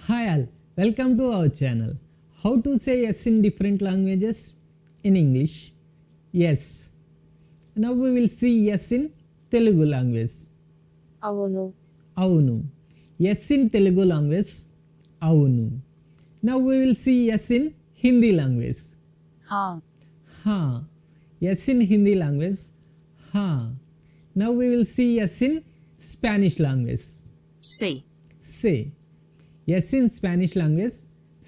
Hi all, welcome to our channel. How to say yes in different languages? In English, yes. Now we will see yes in Telugu language. అవును Avunu. Yes in Telugu language. Avunu. Now we will see yes in Hindi language. హా Ha. Yes in Hindi language. Ha. Now we will see yes in Spanish language. సి Say. Yes in Spanish language.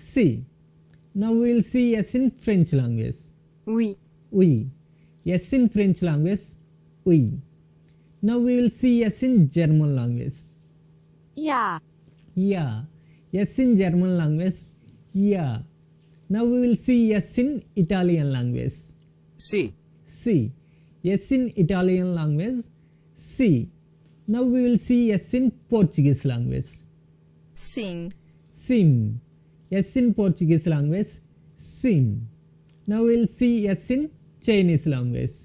See. Now we will see yes in French language. oui Oui. Yes in French language. Oui. Now we will see yes in German language. Yeah Yeah. Yes in German language. Yeah. Now we will see yes in Italian language. Sì, See. Yes in Italian language. See. Now we will see yes in Portuguese language. sim Sim. Yes in Portuguese language. Sim. Now we will see yes in Chinese language.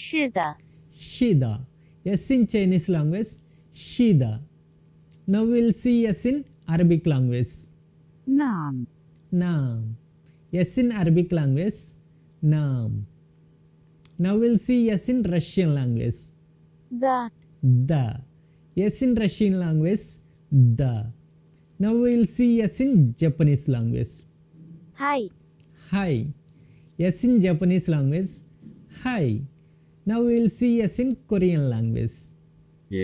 是的 Shida. Yes in Chinese language. Shida. Now we will see yes in Arabic language. నామ్ Naam. Yes in Arabic language. Naam. Now we will see yes in Russian language. The The. Yes in Russian language. The. Now we will see yes in Japanese language. High Hi. Yes in Japanese language. Hi. Now we will see yes in Korean language.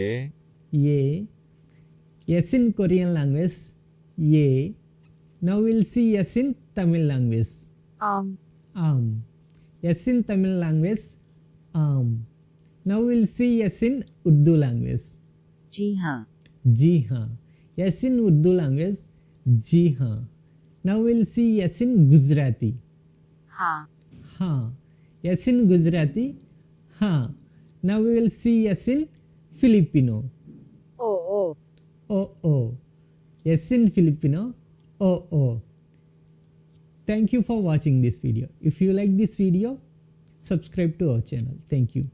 A Ye. Yes in Korean language. Ye. Now we will see yes in Tamil language. ఆమ్ Yes in Tamil language. Now we will see yes in Urdu language. జీ హా Ji haan. Yes in Urdu language. Ji haan. Now we will see yes in Gujarati. హా Ha. Yes in Gujarati. Ha. Now we will see yes in Filipino. ఓ ఓ Oh oh. Yes in Filipino. Oh oh. Thank you for watching this video. If you like this video, subscribe to our channel. Thank you.